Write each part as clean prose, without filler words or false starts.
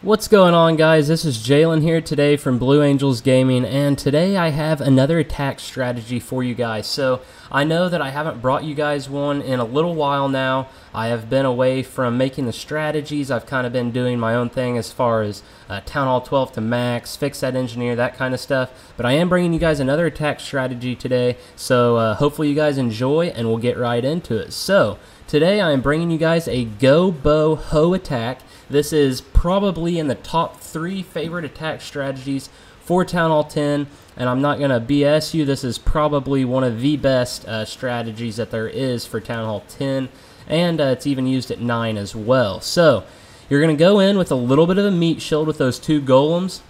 What's going on, guys? This is Jalen here today from Blue Angels Gaming, and today I have another attack strategy for you guys. So I know that I haven't brought you guys one in a little while now. I have been away from making the strategies. I've kind of been doing my own thing as far as Town Hall 12 to max, fix that engineer, that kind of stuff. But I am bringing you guys another attack strategy today, so hopefully you guys enjoy, and we'll get right into it. So today I am bringing you guys a GoBoHo attack. This is probably in the top 3 favorite attack strategies for Town Hall 10, and I'm not going to BS you. This is probably one of the best strategies that there is for Town Hall 10, and it's even used at 9 as well. So you're going to go in with a little bit of a meat shield with those 2 golems.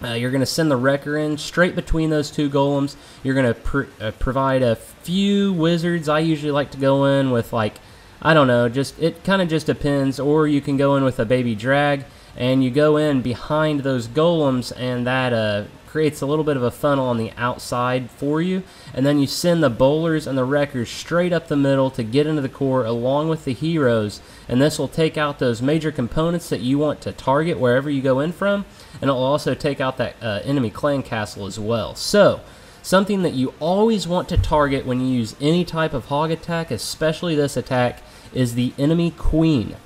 You're going to send the wrecker in straight between those 2 golems. You're going to provide a few wizards. I usually like to go in with, like, I don't know, it kind of just depends. Or you can go in with a baby drag, and you go in behind those golems, and that creates a little bit of a funnel on the outside for you. And then you send the bowlers and the wreckers straight up the middle to get into the core along with the heroes, and this will take out those major components that you want to target wherever you go in from, and it will also take out that enemy clan castle as well. So something that you always want to target when you use any type of hog attack, especially this attack, is the enemy queen.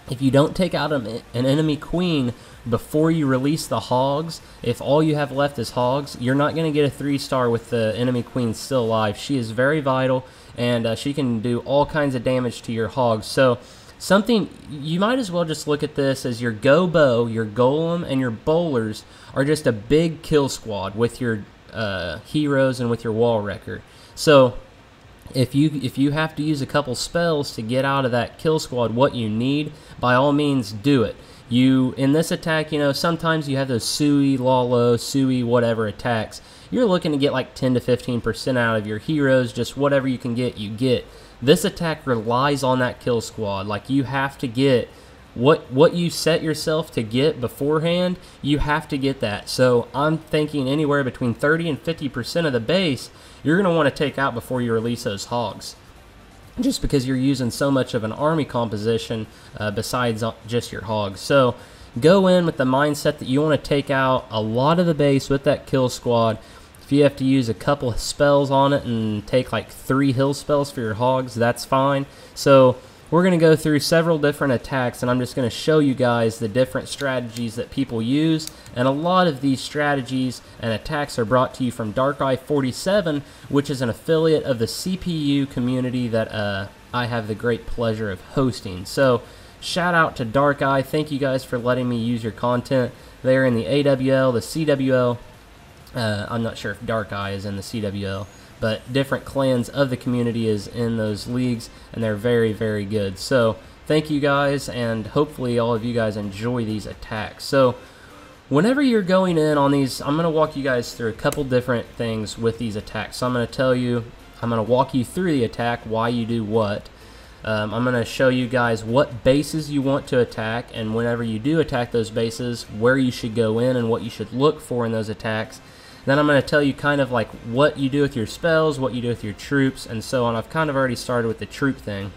If you don't take out an enemy queen before you release the hogs, if all you have left is hogs, you're not going to get a 3-star with the enemy queen still alive. She is very vital, and she can do all kinds of damage to your hogs. So something, you might as well just look at this as your GoBo, your golem, and your bowlers are just a big kill squad with your heroes and with your wall wrecker. So if you have to use a couple spells to get out of that kill squad, what you need, by all means do it. In this attack, you know, sometimes you have those Sui, Lalo, Sui, whatever attacks. You're looking to get like 10 to 15% out of your heroes, just whatever you can get, you get. This attack relies on that kill squad. Like, you have to get what you set yourself to get beforehand, you have to get that. So I'm thinking anywhere between 30 and 50% of the base you're going to want to take out before you release those hogs, just because you're using so much of an army composition besides just your hogs. So go in with the mindset that you want to take out a lot of the base with that kill squad. If you have to use a couple of spells on it and take like 3 hill spells for your hogs, that's fine. So we're going to go through several different attacks, and I'm just going to show you guys the different strategies that people use. And a lot of these strategies and attacks are brought to you from Darkeye47, which is an affiliate of the CPU community that I have the great pleasure of hosting. So shout out to Darkeye. Thank you guys for letting me use your content. They're in the AWL, the CWL. I'm not sure if Darkeye is in the CWL, but different clans of the community is in those leagues, and they're very, very good. So thank you guys, and hopefully all of you guys enjoy these attacks. So whenever you're going in on these, I'm going to walk you guys through a couple different things with these attacks. So I'm going to walk you through the attack, why you do what. I'm going to show you guys what bases you want to attack, and whenever you do attack those bases, where you should go in and what you should look for in those attacks. Then I'm going to tell you kind of like what you do with your spells, what you do with your troops, and so on. I've kind of already started with the troop thing.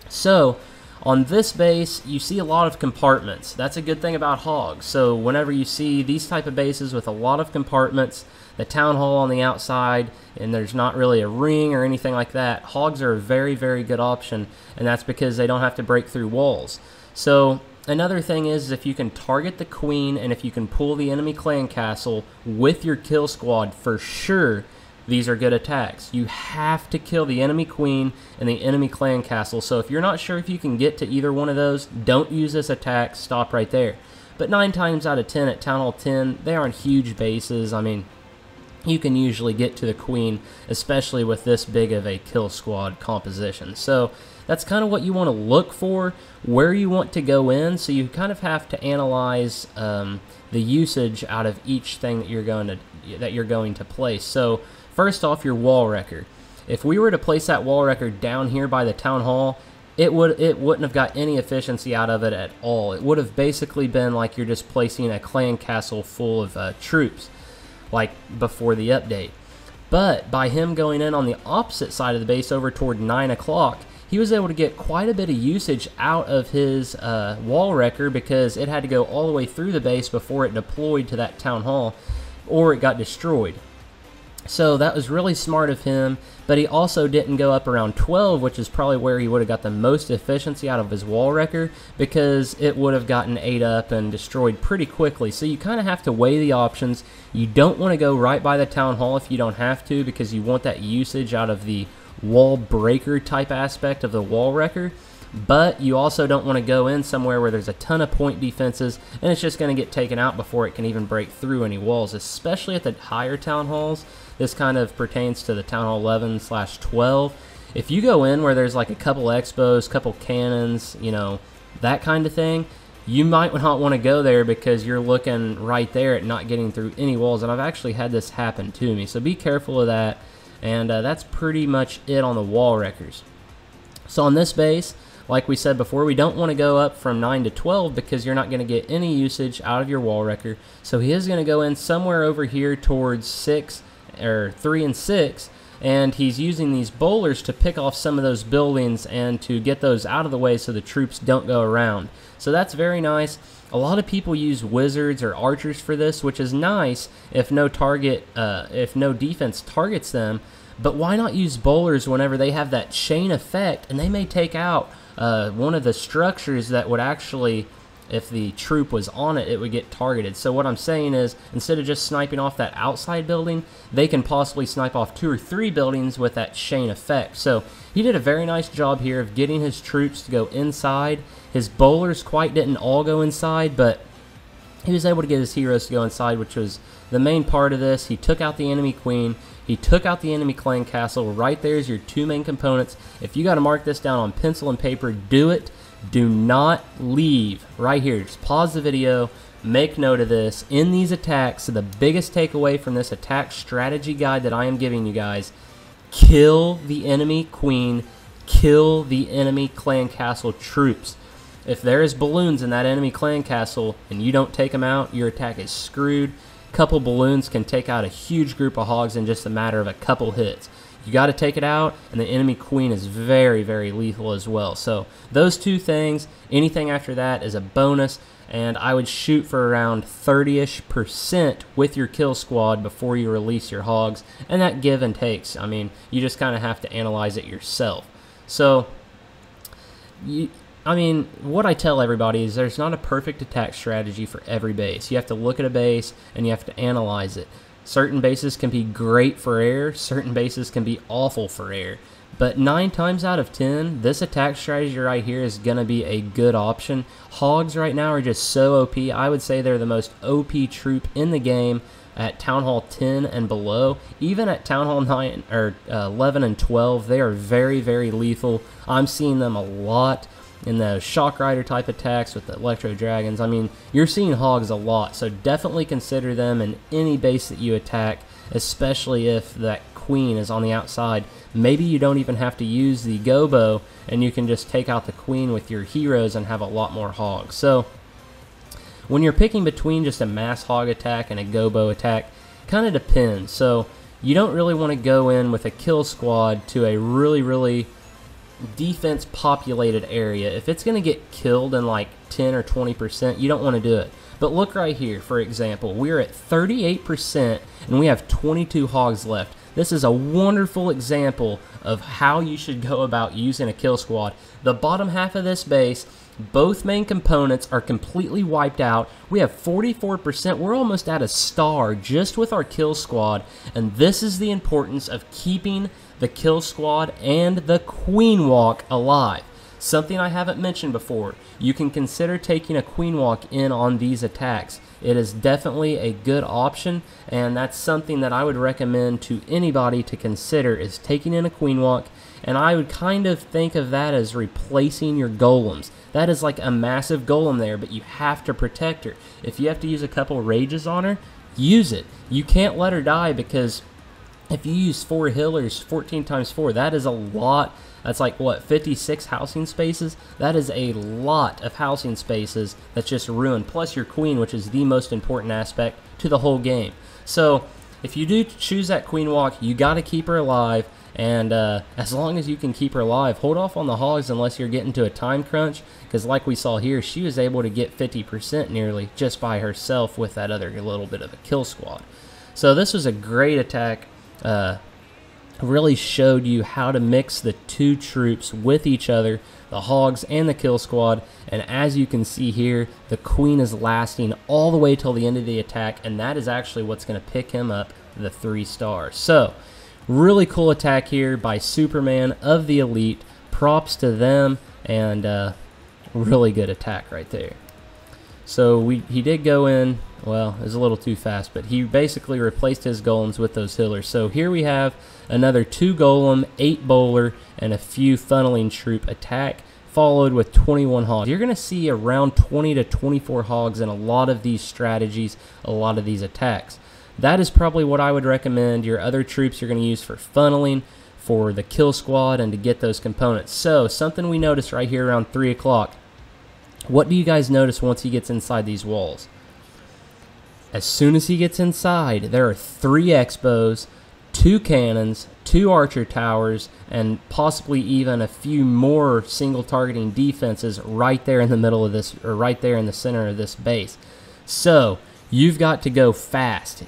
So on this base, you see a lot of compartments. That's a good thing about hogs. So whenever you see these type of bases with a lot of compartments, the town hall on the outside, and there's not really a ring or anything like that, hogs are a very, very good option, and that's because they don't have to break through walls. So another thing is, if you can target the queen and if you can pull the enemy clan castle with your kill squad, for sure these are good attacks. You have to kill the enemy queen and the enemy clan castle. So if you're not sure if you can get to either one of those, don't use this attack, stop right there. But 9 times out of 10 at Town Hall 10, they aren't huge bases. I mean, you can usually get to the queen, especially with this big of a kill squad composition. So that's kind of what you want to look for, where you want to go in. So you kind of have to analyze the usage out of each thing that you're going to place. So first off, your wall wrecker. If we were to place that wall wrecker down here by the town hall, it wouldn't have got any efficiency out of it at all. It would have basically been like you're just placing a clan castle full of troops, like before the update. But by him going in on the opposite side of the base over toward 9 o'clock, he was able to get quite a bit of usage out of his wall wrecker because it had to go all the way through the base before it deployed to that town hall or it got destroyed. So that was really smart of him, but he also didn't go up around 12, which is probably where he would have got the most efficiency out of his wall wrecker, because it would have gotten ate up and destroyed pretty quickly. So you kind of have to weigh the options. You don't want to go right by the town hall if you don't have to, because you want that usage out of the wall breaker type aspect of the wall wrecker. But you also don't want to go in somewhere where there's a ton of point defenses and it's just going to get taken out before it can even break through any walls, especially at the higher town halls. This kind of pertains to the Town Hall 11/12. If you go in where there's like a couple expos, couple cannons, you know, that kind of thing, you might not want to go there because you're looking right there at not getting through any walls. And I've actually had this happen to me, so be careful of that. And that's pretty much it on the wall wreckers. So on this base, like we said before, we don't want to go up from 9 to 12 because you're not going to get any usage out of your wall wrecker. So he is going to go in somewhere over here towards 3 and 6, and he's using these bowlers to pick off some of those buildings and to get those out of the way so the troops don't go around. So that's very nice. A lot of people use wizards or archers for this, which is nice if no defense targets them. But why not use bowlers whenever they have that chain effect, and they may take out one of the structures that would actually, if the troop was on it, it would get targeted. So what I'm saying is, instead of just sniping off that outside building, they can possibly snipe off 2 or 3 buildings with that chain effect. So he did a very nice job here of getting his troops to go inside. His bowlers quite didn't all go inside, but he was able to get his heroes to go inside, which was the main part of this. He took out the enemy queen. He took out the enemy clan castle. Right there's your 2 main components. If you got to mark this down on pencil and paper, do it. Do not leave right here. Just pause the video, make note of this. In these attacks, so the biggest takeaway from this attack strategy guide that I am giving you guys, kill the enemy queen, kill the enemy clan castle troops. If there is balloons in that enemy clan castle and you don't take them out, your attack is screwed. Couple balloons can take out a huge group of hogs in just a matter of a couple hits. You got to take it out, and the enemy queen is very, very lethal as well. So those 2 things, anything after that is a bonus, and I would shoot for around 30-ish% with your kill squad before you release your hogs, and that give and takes. I mean, you just kind of have to analyze it yourself. So, I mean, what I tell everybody is there's not a perfect attack strategy for every base. You have to look at a base, and you have to analyze it. Certain bases can be great for air, certain bases can be awful for air. But 9 times out of 10, this attack strategy right here is going to be a good option. Hogs right now are just so OP. I would say they're the most OP troop in the game at Town Hall 10 and below. Even at Town Hall 9 or 11 and 12, they are very, very lethal. I'm seeing them a lot in the Shock Rider type attacks with the Electro Dragons. I mean, you're seeing hogs a lot, so definitely consider them in any base that you attack, especially if that queen is on the outside. Maybe you don't even have to use the GoBoHo, and you can just take out the queen with your heroes and have a lot more hogs. So when you're picking between just a mass hog attack and a GoBoHo attack, kind of depends. So you don't really want to go in with a kill squad to a really defense populated area. If it's going to get killed in like 10 or 20%, you don't want to do it. But look right here, for example, we're at 38% and we have 22 hogs left. This is a wonderful example of how you should go about using a kill squad. The bottom half of this base, both main components are completely wiped out. We have 44%. We're almost at a star just with our kill squad, and this is the importance of keeping the kill squad and the queen walk alive. Something I haven't mentioned before, you can consider taking a queen walk in on these attacks. It is definitely a good option, and that's something that I would recommend to anybody to consider, is taking in a queen walk. And I would kind of think of that as replacing your golems. That is like a massive golem there, but you have to protect her. If you have to use a couple rages on her, use it. You can't let her die, because if you use 4 healers, 14 times 4, that is a lot. That's like, what, 56 housing spaces? That is a lot of housing spaces that's just ruined. Plus your queen, which is the most important aspect to the whole game. So if you do choose that queen walk, you got to keep her alive. And as long as you can keep her alive, hold off on the hogs unless you're getting to a time crunch, because like we saw here, she was able to get 50% nearly just by herself with that other little bit of a kill squad. So this was a great attack. Really showed you how to mix the two troops with each other, the hogs and the kill squad. And as you can see here, the queen is lasting all the way till the end of the attack, and that is actually what's going to pick him up the 3 stars. So really cool attack here by Superman of the Elite. Props to them, and really good attack right there. So he did go in, well, it was a little too fast, but he basically replaced his golems with those healers. So here we have another 2 golem, 8 bowler, and a few funneling troop attack, followed with 21 hogs. You're going to see around 20 to 24 hogs in a lot of these strategies, a lot of these attacks. That is probably what I would recommend your other troops you're going to use for funneling, for the kill squad, and to get those components. So something we noticed right here around 3 o'clock. What do you guys notice once he gets inside these walls? As soon as he gets inside, there are 3 Expos, 2 cannons, 2 archer towers, and possibly even a few more single targeting defenses right there in the middle of this, or right there in the center of this base. So you've got to go fast.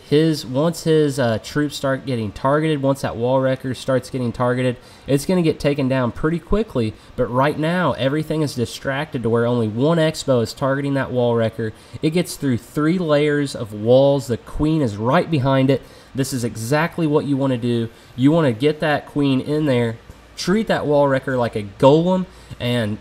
Once his troops start getting targeted, once that wall wrecker starts getting targeted, it's going to get taken down pretty quickly. But right now, everything is distracted to where only 1 Expo is targeting that wall wrecker. It gets through 3 layers of walls. The queen is right behind it. This is exactly what you want to do. You want to get that queen in there, treat that wall wrecker like a golem, and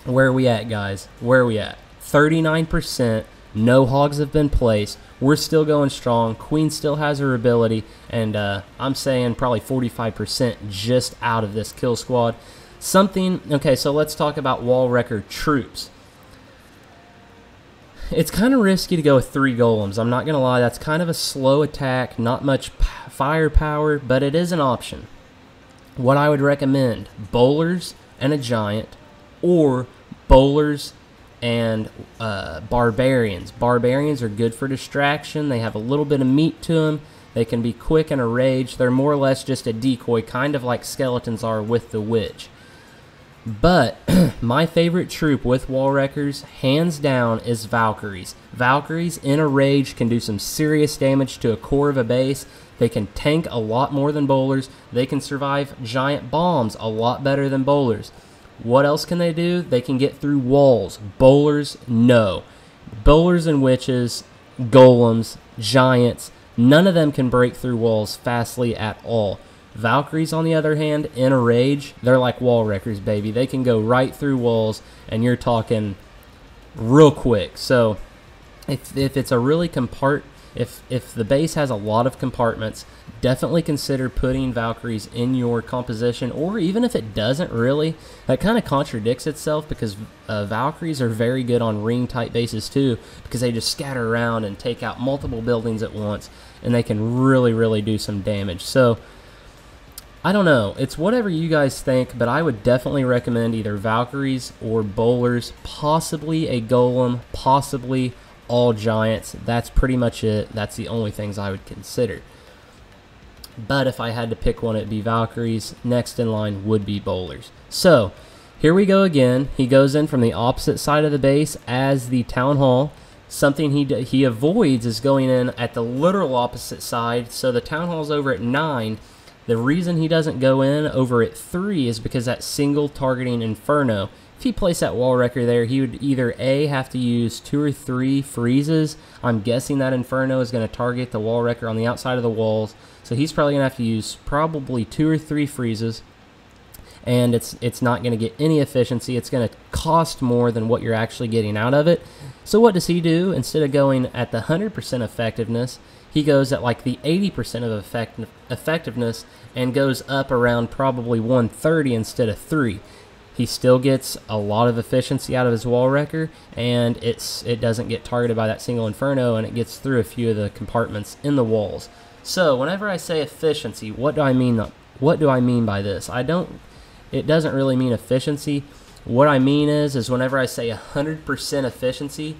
where are we at, guys? Where are we at? 39%. No hogs have been placed. We're still going strong. Queen still has her ability, and I'm saying probably 45% just out of this kill squad. Okay, so let's talk about wall wrecker troops. It's kind of risky to go with 3 golems. I'm not going to lie. That's kind of a slow attack, not much firepower, but it is an option. What I would recommend, bowlers and a giant, or bowlers and barbarians. Barbarians are good for distraction. They have a little bit of meat to them. They can be quick and a rage. They're more or less just a decoy, kind of like skeletons are with the witch. But my favorite troop with wall wreckers, hands down, is Valkyries. Valkyries in a rage can do some serious damage to a core of a base. They can tank a lot more than bowlers. They can survive giant bombs a lot better than bowlers. What else can they do? They can get through walls. Bowlers, no. Bowlers and witches, golems, giants, none of them can break through walls fastly at all. Valkyries, on the other hand, in a rage, they're like wall wreckers, baby. They can go right through walls, and you're talking real quick. So if it's a really if the base has a lot of compartments, definitely consider putting Valkyries in your composition, or even if it doesn't really, that kind of contradicts itself, because Valkyries are very good on ring type bases too, because they just scatter around and take out multiple buildings at once, and they can really do some damage. So I don't know, it's whatever you guys think, but I would definitely recommend either Valkyries or bowlers, possibly a golem, possibly all giants. That's pretty much it. That's the only things I would consider. But if I had to pick one, it'd be Valkyries. Next in line would be bowlers. So here we go again. He goes in from the opposite side of the base as the town hall. Something he avoids is going in at the literal opposite side. So the town hall's over at 9. The reason he doesn't go in over at 3 is because that single targeting Inferno. If he placed that wall wrecker there, he would either A, have to use 2 or 3 freezes. I'm guessing that Inferno is going to target the wall wrecker on the outside of the walls. So he's probably going to have to use probably 2 or 3 freezes. And it's not going to get any efficiency. It's going to cost more than what you're actually getting out of it. So what does he do? Instead of going at the 100% effectiveness, he goes at like the 80% of effectiveness and goes up around probably 130 instead of 3. He still gets a lot of efficiency out of his wall wrecker, and it doesn't get targeted by that single Inferno, and it gets through a few of the compartments in the walls. So whenever I say efficiency, what do I mean? What do I mean by this? It doesn't really mean efficiency. What I mean is whenever I say 100% efficiency,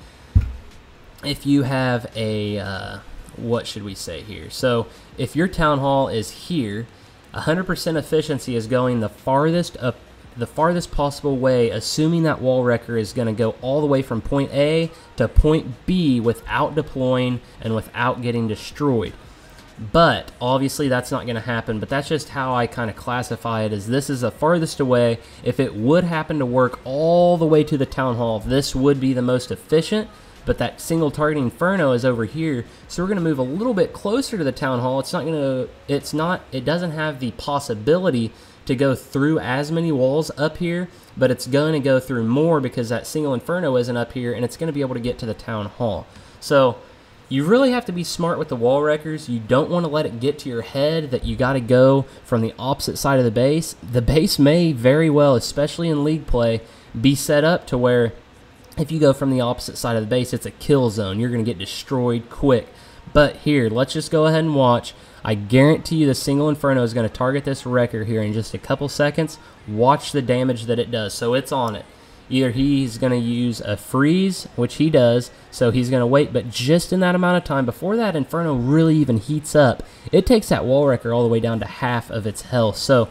if you have a what should we say here? So if your town hall is here, 100% efficiency is going the farthest possible way, assuming that wall wrecker is going to go all the way from point A to point B without deploying and without getting destroyed. But obviously that's not going to happen, but that's just how I kind of classify it, as this is the farthest away. If it would happen to work all the way to the town hall, this would be the most efficient, but that single targeting inferno is over here, so we're going to move a little bit closer to the town hall. It doesn't have the possibility to go through as many walls up here, but it's going to go through more because that single inferno isn't up here, and it's going to be able to get to the town hall. So you really have to be smart with the wall wreckers. You don't want to let it get to your head that you got to go from the opposite side of the base. The base may very well, especially in league play, be set up to where if you go from the opposite side of the base, it's a kill zone. You're going to get destroyed quick. But here, let's just go ahead and watch. I guarantee you the single inferno is going to target this wrecker here in just a couple seconds. Watch the damage that it does. So it's on it. Either he's going to use a freeze, which he does, so he's going to wait, but just in that amount of time, before that inferno really even heats up, it takes that wall wrecker all the way down to half of its health. So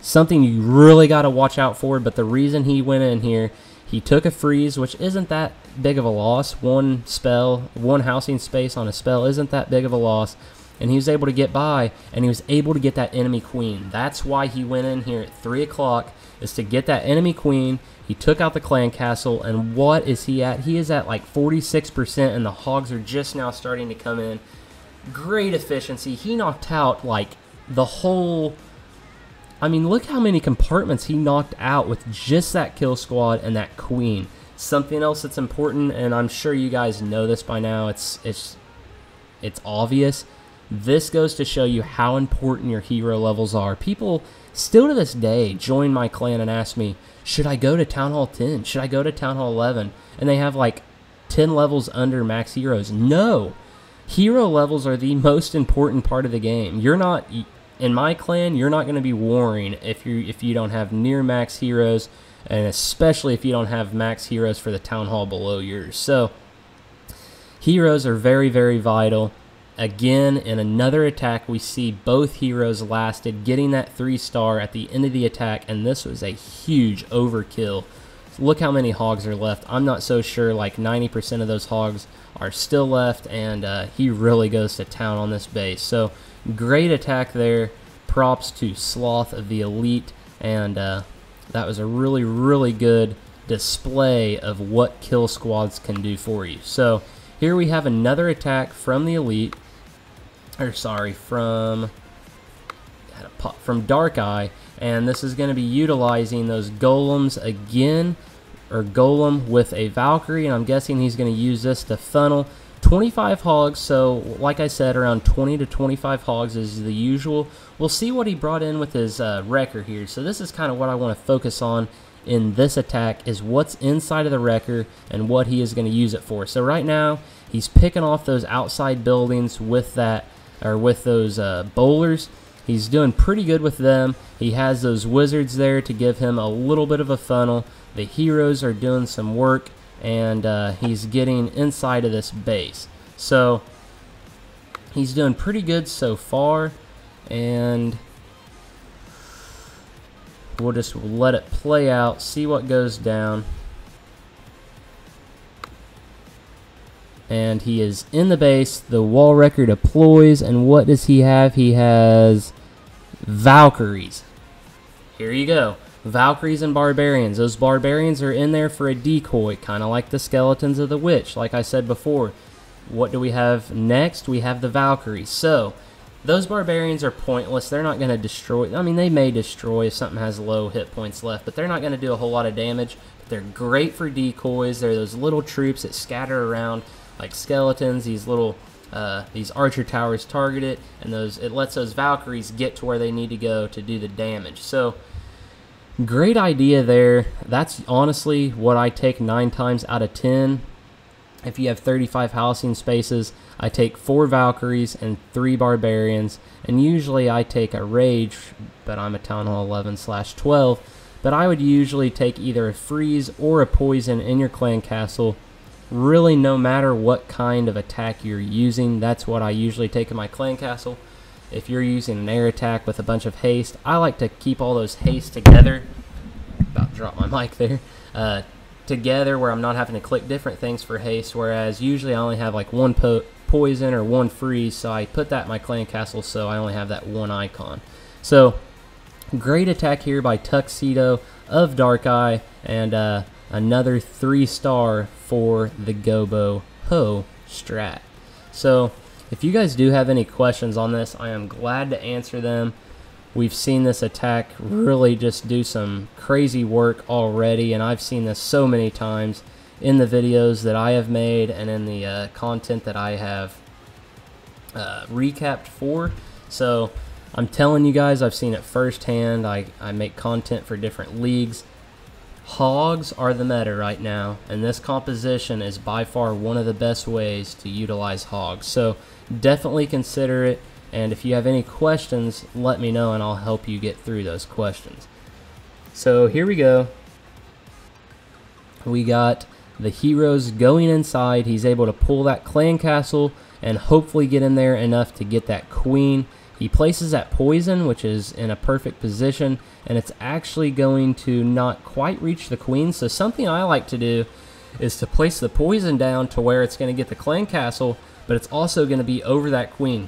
something you really got to watch out for, but the reason he went in here, he took a freeze, which isn't that big of a loss. One spell, one housing space on a spell isn't that big of a loss, and he was able to get by, and he was able to get that enemy queen. That's why he went in here at 3 o'clock, is to get that enemy queen. He took out the clan castle, and what is he at? He is at like 46%, and the hogs are just now starting to come in. Great efficiency. He knocked out like the whole... I mean, look how many compartments he knocked out with just that kill squad and that queen. Something else that's important, and I'm sure you guys know this by now, it's obvious. This goes to show you how important your hero levels are. People still to this day join my clan and ask me, should I go to Town Hall 10? Should I go to Town Hall 11? And they have like 10 levels under max heroes. No! Hero levels are the most important part of the game. You're not, in my clan, you're not going to be warring if you don't have near max heroes, and especially if you don't have max heroes for the Town Hall below yours. So, heroes are very, very vital. Again, in another attack, we see both heroes lasted, getting that 3-star at the end of the attack, and this was a huge overkill. Look how many hogs are left. I'm not so sure, like 90% of those hogs are still left, and he really goes to town on this base. So, great attack there. Props to Sloth of the Elite, and that was a really, really good display of what kill squads can do for you. So, here we have another attack from the Elite. Or sorry, from Dark Eye, and this is going to be utilizing those golems again, or golem with a Valkyrie, and I'm guessing he's going to use this to funnel 25 hogs. So like I said, around 20 to 25 hogs is the usual. We'll see what he brought in with his wrecker here. So this is kind of what I want to focus on in this attack, is what's inside of the wrecker and what he is going to use it for. So right now he's picking off those outside buildings with that, or with those bowlers. He's doing pretty good with them. He has those wizards there to give him a little bit of a funnel. The heroes are doing some work, and he's getting inside of this base. So he's doing pretty good so far, and we'll just let it play out, see what goes down. And he is in the base. The wall wrecker deploys, and what does he have? He has Valkyries. Here you go. Valkyries and Barbarians. Those Barbarians are in there for a decoy, kind of like the Skeletons of the Witch, like I said before. What do we have next? We have the Valkyries. So, those Barbarians are pointless. They're not going to destroy. I mean, they may destroy if something has low hit points left, but they're not going to do a whole lot of damage. They're great for decoys. They're those little troops that scatter around like skeletons. These little these archer towers target it, and it lets those Valkyries get to where they need to go to do the damage. So great idea there. That's honestly what I take 9 times out of 10. If you have 35 housing spaces, I take 4 Valkyries and 3 Barbarians, and usually I take a Rage, but I'm a Town Hall 11/12. But I would usually take either a Freeze or a Poison in your clan castle. Really, no matter what kind of attack you're using, that's what I usually take in my clan castle. if you're using an air attack with a bunch of haste, I like to keep all those haste together. About to drop my mic there. Together where I'm not having to click different things for haste, whereas usually I only have like one poison or one freeze, so I put that in my clan castle so I only have that one icon. So great attack here by Tuxedo of Darkeye, and another 3-star for the GoBoHo strat. So if you guys do have any questions on this, I am glad to answer them. We've seen this attack really just do some crazy work already, and I've seen this so many times in the videos that I have made and in the content that I have recapped for. So I'm telling you guys, I've seen it firsthand. I make content for different leagues. Hogs are the meta right now, and this composition is by far one of the best ways to utilize hogs. So definitely consider it. And if you have any questions, let me know and I'll help you get through those questions. So here we go. We got the heroes going inside. He's able to pull that clan castle and hopefully get in there enough to get that queen. He places that poison, which is in a perfect position, and it's actually going to not quite reach the queen. So something I like to do is to place the poison down to where it's going to get the clan castle, but it's also going to be over that queen.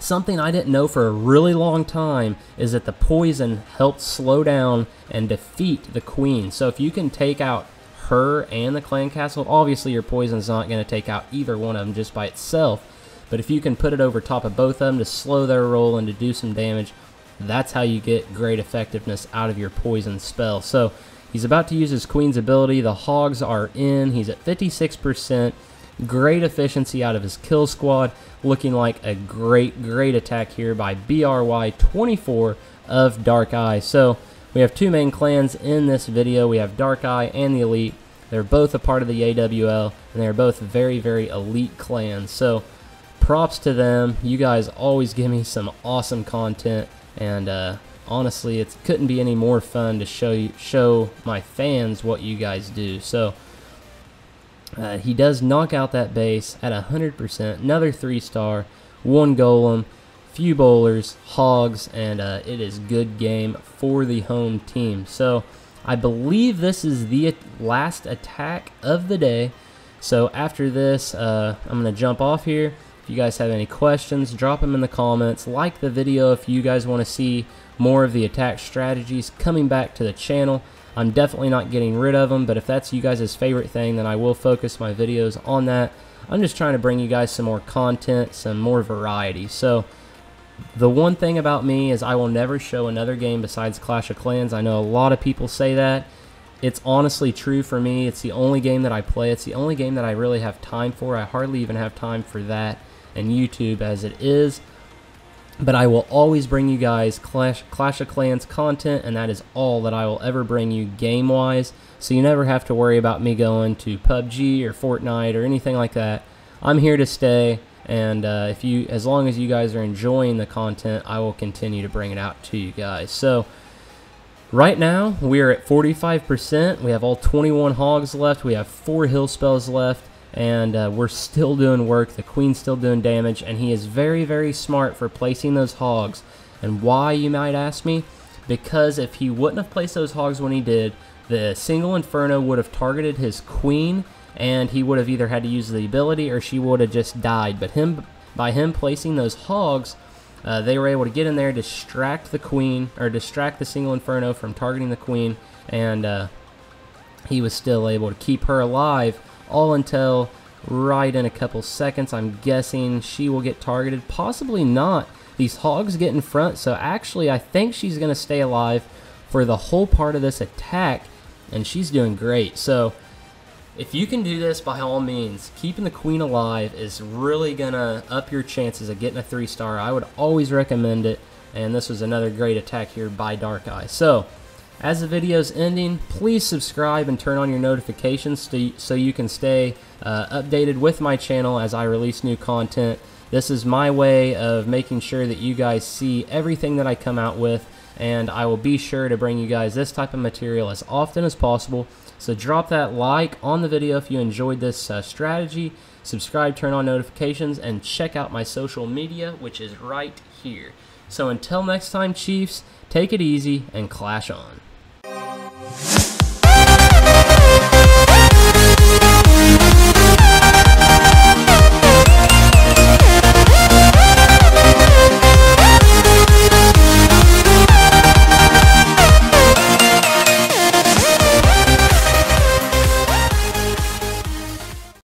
Something I didn't know for a really long time is that the poison helps slow down and defeat the queen. So if you can take out her and the clan castle, obviously your poison's not going to take out either one of them just by itself. But if you can put it over top of both of them to slow their roll and to do some damage, that's how you get great effectiveness out of your poison spell. So he's about to use his queen's ability. The hogs are in. He's at 56%. Great efficiency out of his kill squad, looking like a great attack here by BRY24 of Darkeye. So we have two main clans in this video. We have Darkeye and the Elite. They're both a part of the AWL, and they're both very elite clans. So props to them. You guys always give me some awesome content, and honestly, it couldn't be any more fun to show my fans what you guys do. So he does knock out that base at 100%. Another 3-star, 1 golem, few bowlers, hogs, and it is good game for the home team. So I believe this is the last attack of the day. So after this, I'm going to jump off here. If you guys have any questions, drop them in the comments. Like the video if you guys want to see more of the attack strategies coming back to the channel. I'm definitely not getting rid of them, but if that's you guys' favorite thing, then I will focus my videos on that. I'm just trying to bring you guys some more content, some more variety. So the one thing about me is I will never show another game besides Clash of Clans. I know a lot of people say that. It's honestly true for me. It's the only game that I play. It's the only game that I really have time for. I hardly even have time for that and YouTube as it is. But I will always bring you guys Clash of Clans content, and that is all that I will ever bring you game-wise. So you never have to worry about me going to PUBG or Fortnite or anything like that. I'm here to stay, and as long as you guys are enjoying the content, I will continue to bring it out to you guys. So right now, we are at 45%. We have all 21 hogs left. We have 4 hill spells left. And we're still doing work. The queen's still doing damage, and he is very smart for placing those hogs. And why, you might ask me? Because if he wouldn't have placed those hogs when he did, the single inferno would have targeted his queen, and he would have either had to use the ability or she would have just died. But by him placing those hogs, they were able to get in there, distract the queen, or distract the single inferno from targeting the queen, and he was still able to keep her alive all until right in a couple seconds. I'm guessing she will get targeted. Possibly not. These hogs get in front, so actually I think she's going to stay alive for the whole part of this attack, and she's doing great. So if you can do this, by all means, keeping the queen alive is really going to up your chances of getting a 3-star. I would always recommend it, and this was another great attack here by Darkeye. So As the video's ending, please subscribe and turn on your notifications so you can stay updated with my channel as I release new content. This is my way of making sure that you guys see everything that I come out with, and I will be sure to bring you guys this type of material as often as possible. So drop that like on the video if you enjoyed this strategy, subscribe, turn on notifications, and check out my social media, which is right here. So until next time, Chiefs, take it easy and clash on.